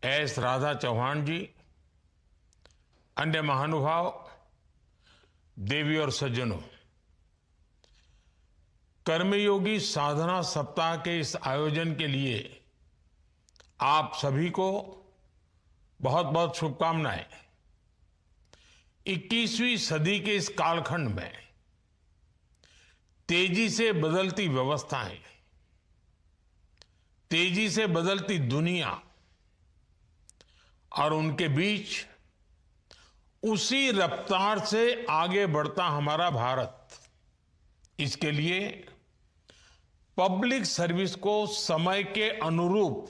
S Radha Chauhan जी, अन्य महानुभाव, देवी और सज्जनों, कर्मयोगी साधना सप्ताह के इस आयोजन के लिए आप सभी को बहुत बहुत शुभकामनाएं। 21वीं सदी के इस कालखंड में तेजी से बदलती व्यवस्थाएं, तेजी से बदलती दुनिया और उनके बीच उसी रफ्तार से आगे बढ़ता हमारा भारत, इसके लिए पब्लिक सर्विस को समय के अनुरूप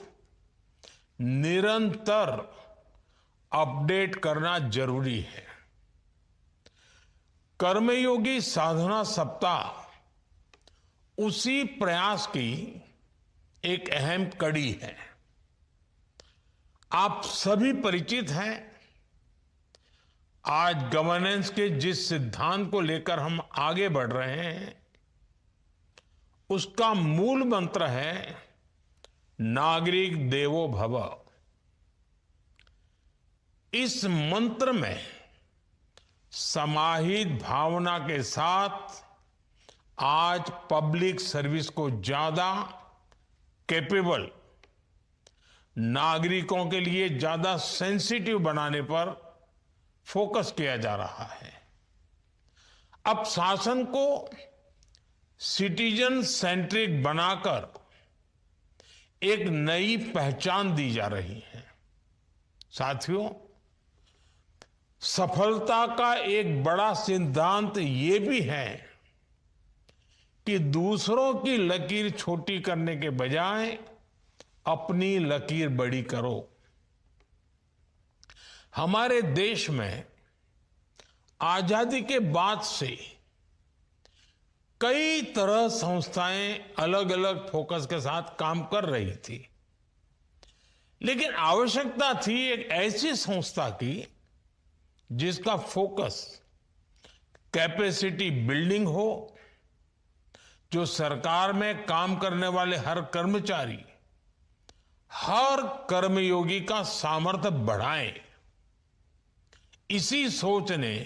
निरंतर अपडेट करना जरूरी है। कर्मयोगी साधना सप्ताह उसी प्रयास की एक अहम कड़ी है। आप सभी परिचित हैं, आज गवर्नेंस के जिस सिद्धांत को लेकर हम आगे बढ़ रहे हैं, उसका मूल मंत्र है नागरिक देवो भव। इस मंत्र में समाहित भावना के साथ आज पब्लिक सर्विस को ज्यादा कैपेबल, नागरिकों के लिए ज्यादा सेंसिटिव बनाने पर फोकस किया जा रहा है। अब शासन को सिटीजन सेंट्रिक बनाकर एक नई पहचान दी जा रही है। साथियों, सफलता का एक बड़ा सिद्धांत ये भी है कि दूसरों की लकीर छोटी करने के बजाय अपनी लकीर बड़ी करो। हमारे देश में आजादी के बाद से कई तरह संस्थाएं अलग अलग फोकस के साथ काम कर रही थी, लेकिन आवश्यकता थी एक ऐसी संस्था की जिसका फोकस कैपेसिटी बिल्डिंग हो, जो सरकार में काम करने वाले हर कर्मचारी, हर कर्मयोगी का सामर्थ्य बढ़ाए। इसी सोच ने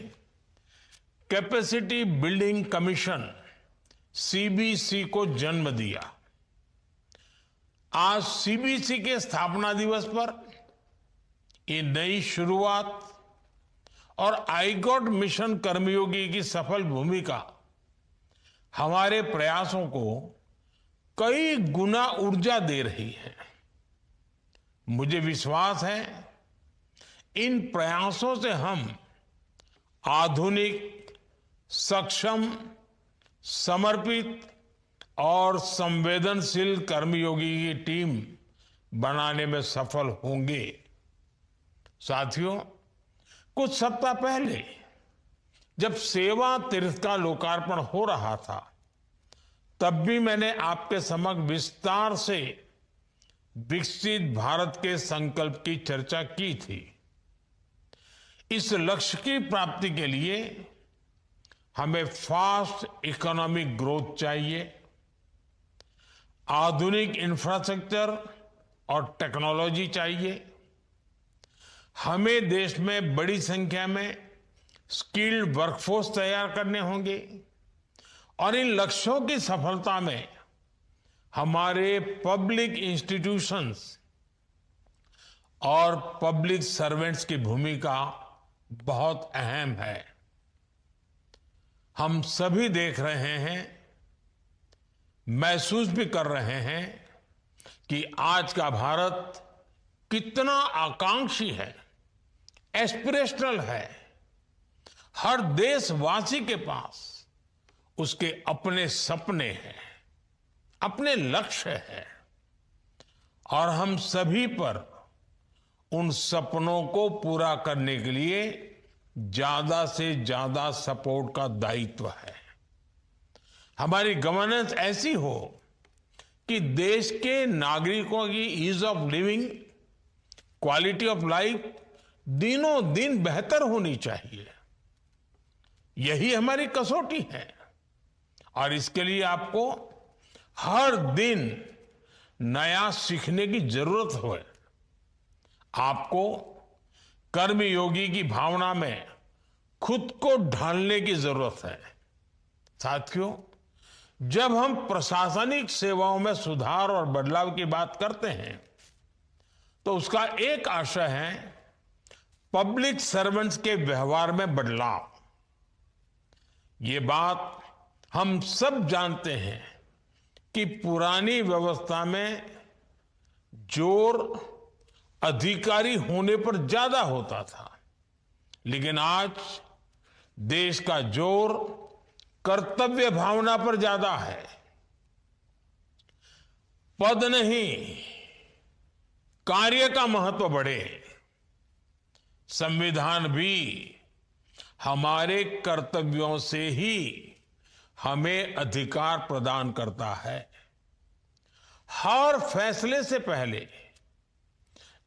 कैपेसिटी बिल्डिंग कमीशन सीबीसी को जन्म दिया। आज सीबीसी के स्थापना दिवस पर ये नई शुरुआत और आईगॉट मिशन कर्मयोगी की सफल भूमिका हमारे प्रयासों को कई गुना ऊर्जा दे रही है। मुझे विश्वास है इन प्रयासों से हम आधुनिक, सक्षम, समर्पित और संवेदनशील कर्मयोगी की टीम बनाने में सफल होंगे। साथियों, कुछ सप्ताह पहले जब सेवा तीर्थ का लोकार्पण हो रहा था, तब भी मैंने आपके समक्ष विस्तार से विकसित भारत के संकल्प की चर्चा की थी। इस लक्ष्य की प्राप्ति के लिए हमें फास्ट इकोनॉमिक ग्रोथ चाहिए, आधुनिक इंफ्रास्ट्रक्चर और टेक्नोलॉजी चाहिए। हमें देश में बड़ी संख्या में स्किल्ड वर्कफोर्स तैयार करने होंगे और इन लक्ष्यों की सफलता में हमारे पब्लिक इंस्टीट्यूशंस और पब्लिक सर्वेंट्स की भूमिका बहुत अहम है। हम सभी देख रहे हैं, महसूस भी कर रहे हैं कि आज का भारत कितना आकांक्षी है, एस्पिरेशनल है। हर देशवासी के पास उसके अपने सपने हैं, अपने लक्ष्य हैं और हम सभी पर उन सपनों को पूरा करने के लिए ज्यादा से ज्यादा सपोर्ट का दायित्व है। हमारी गवर्नेंस ऐसी हो कि देश के नागरिकों की ease of living, quality of life दिनों दिन बेहतर होनी चाहिए। यही हमारी कसौटी है और इसके लिए आपको हर दिन नया सीखने की जरूरत है। आपको कर्मयोगी की भावना में खुद को ढालने की जरूरत है। साथियों, जब हम प्रशासनिक सेवाओं में सुधार और बदलाव की बात करते हैं तो उसका एक आशय है पब्लिक सर्वेंट्स के व्यवहार में बदलाव। ये बात हम सब जानते हैं कि पुरानी व्यवस्था में जोर अधिकारी होने पर ज्यादा होता था, लेकिन आज देश का जोर कर्तव्य भावना पर ज्यादा है। पद नहीं, कार्य का महत्व बढ़े। संविधान भी हमारे कर्तव्यों से ही हमें अधिकार प्रदान करता है। हर फैसले से पहले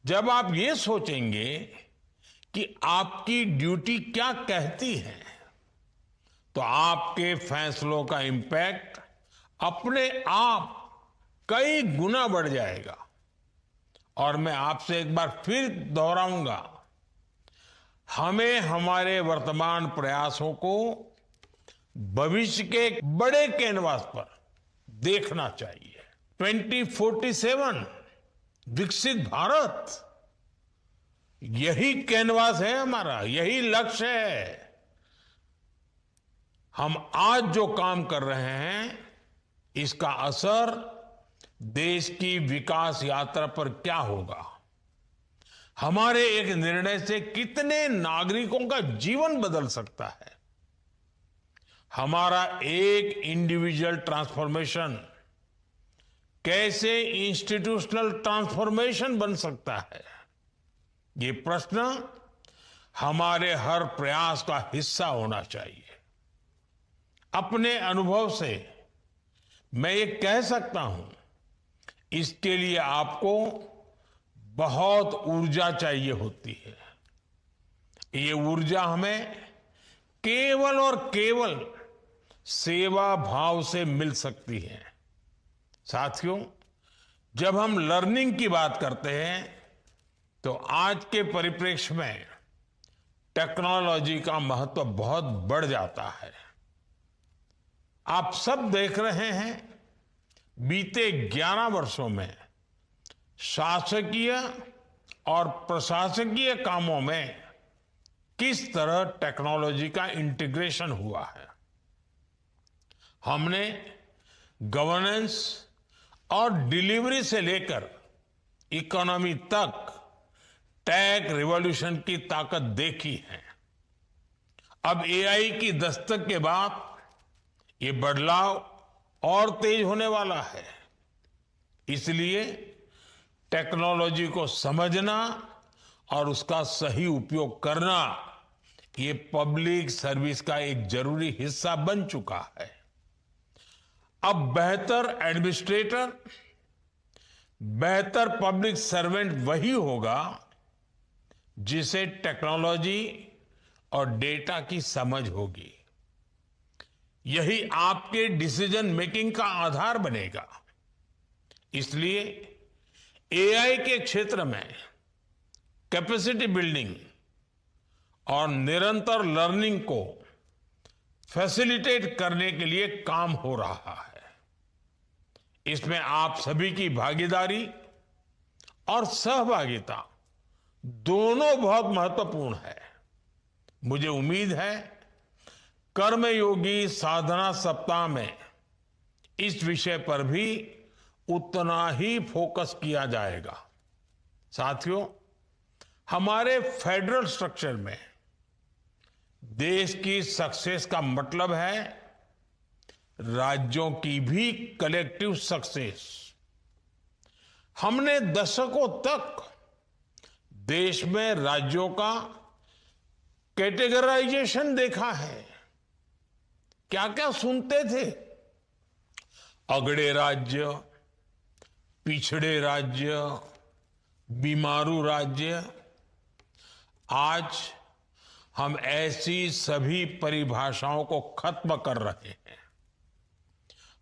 जब आप ये सोचेंगे कि आपकी ड्यूटी क्या कहती है, तो आपके फैसलों का इंपैक्ट अपने आप कई गुना बढ़ जाएगा। और मैं आपसे एक बार फिर दोहराऊंगा, हमें हमारे वर्तमान प्रयासों को भविष्य के एक बड़े कैनवास पर देखना चाहिए। 2047 विकसित भारत, यही कैनवास है हमारा, यही लक्ष्य है। हम आज जो काम कर रहे हैं इसका असर देश की विकास यात्रा पर क्या होगा, हमारे एक निर्णय से कितने नागरिकों का जीवन बदल सकता है, हमारा एक इंडिविजुअल ट्रांसफॉर्मेशन कैसे इंस्टीट्यूशनल ट्रांसफॉर्मेशन बन सकता है, ये प्रश्न हमारे हर प्रयास का हिस्सा होना चाहिए। अपने अनुभव से मैं ये कह सकता हूं, इसके लिए आपको बहुत ऊर्जा चाहिए होती है। ये ऊर्जा हमें केवल और केवल सेवा भाव से मिल सकती है। साथियों, जब हम लर्निंग की बात करते हैं तो आज के परिप्रेक्ष्य में टेक्नोलॉजी का महत्व बहुत बढ़ जाता है। आप सब देख रहे हैं, बीते 11 वर्षों में शासकीय और प्रशासकीय कामों में किस तरह टेक्नोलॉजी का इंटीग्रेशन हुआ है। हमने गवर्नेंस और डिलीवरी से लेकर इकोनॉमी तक टेक रिवॉल्यूशन की ताकत देखी है। अब एआई की दस्तक के बाद ये बदलाव और तेज होने वाला है। इसलिए टेक्नोलॉजी को समझना और उसका सही उपयोग करना, ये पब्लिक सर्विस का एक जरूरी हिस्सा बन चुका है। अब बेहतर एडमिनिस्ट्रेटर, बेहतर पब्लिक सर्वेंट वही होगा जिसे टेक्नोलॉजी और डेटा की समझ होगी। यही आपके डिसीजन मेकिंग का आधार बनेगा। इसलिए एआई के क्षेत्र में कैपेसिटी बिल्डिंग और निरंतर लर्निंग को फैसिलिटेट करने के लिए काम हो रहा है। इसमें आप सभी की भागीदारी और सहभागिता दोनों बहुत महत्वपूर्ण है। मुझे उम्मीद है कर्मयोगी साधना सप्ताह में इस विषय पर भी उतना ही फोकस किया जाएगा। साथियों, हमारे फेडरल स्ट्रक्चर में देश की सक्सेस का मतलब है राज्यों की भी कलेक्टिव सक्सेस। हमने दशकों तक देश में राज्यों का कैटेगराइजेशन देखा है। क्या क्या सुनते थे? अगड़े राज्य, पिछड़े राज्य, बीमारू राज्य। आज हम ऐसी सभी परिभाषाओं को खत्म कर रहे हैं।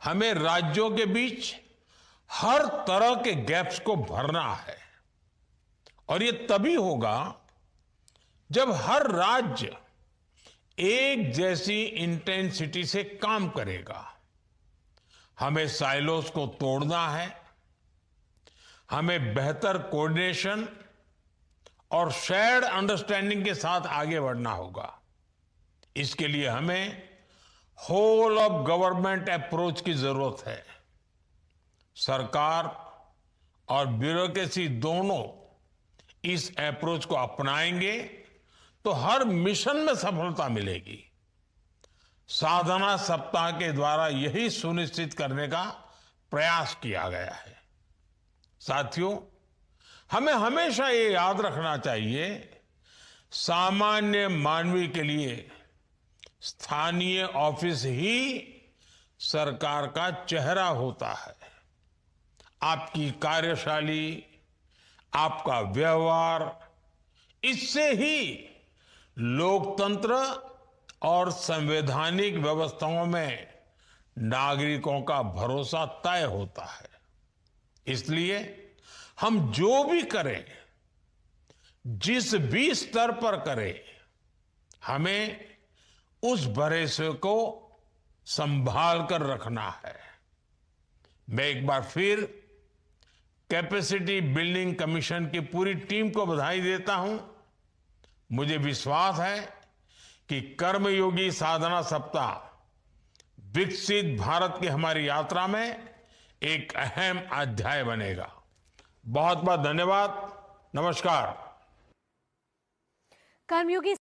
हमें राज्यों के बीच हर तरह के गैप्स को भरना है और ये तभी होगा जब हर राज्य एक जैसी इंटेंसिटी से काम करेगा। हमें साइलोस को तोड़ना है, हमें बेहतर कोऑर्डिनेशन और शेयर्ड अंडरस्टैंडिंग के साथ आगे बढ़ना होगा। इसके लिए हमें होल ऑफ गवर्नमेंट अप्रोच की जरूरत है। सरकार और ब्यूरोक्रेसी दोनों इस अप्रोच को अपनाएंगे तो हर मिशन में सफलता मिलेगी। साधना सप्ताह के द्वारा यही सुनिश्चित करने का प्रयास किया गया है। साथियों, हमें हमेशा ये याद रखना चाहिए, सामान्य मानवी के लिए स्थानीय ऑफिस ही सरकार का चेहरा होता है। आपकी कार्यशैली, आपका व्यवहार, इससे ही लोकतंत्र और संवैधानिक व्यवस्थाओं में नागरिकों का भरोसा तय होता है। इसलिए हम जो भी करें, जिस भी स्तर पर करें, हमें उस भरोसे को संभाल कर रखना है। मैं एक बार फिर कैपेसिटी बिल्डिंग कमीशन की पूरी टीम को बधाई देता हूं। मुझे विश्वास है कि कर्मयोगी साधना सप्ताह विकसित भारत की हमारी यात्रा में एक अहम अध्याय बनेगा। बहुत बहुत धन्यवाद। नमस्कार। कर्मयोगी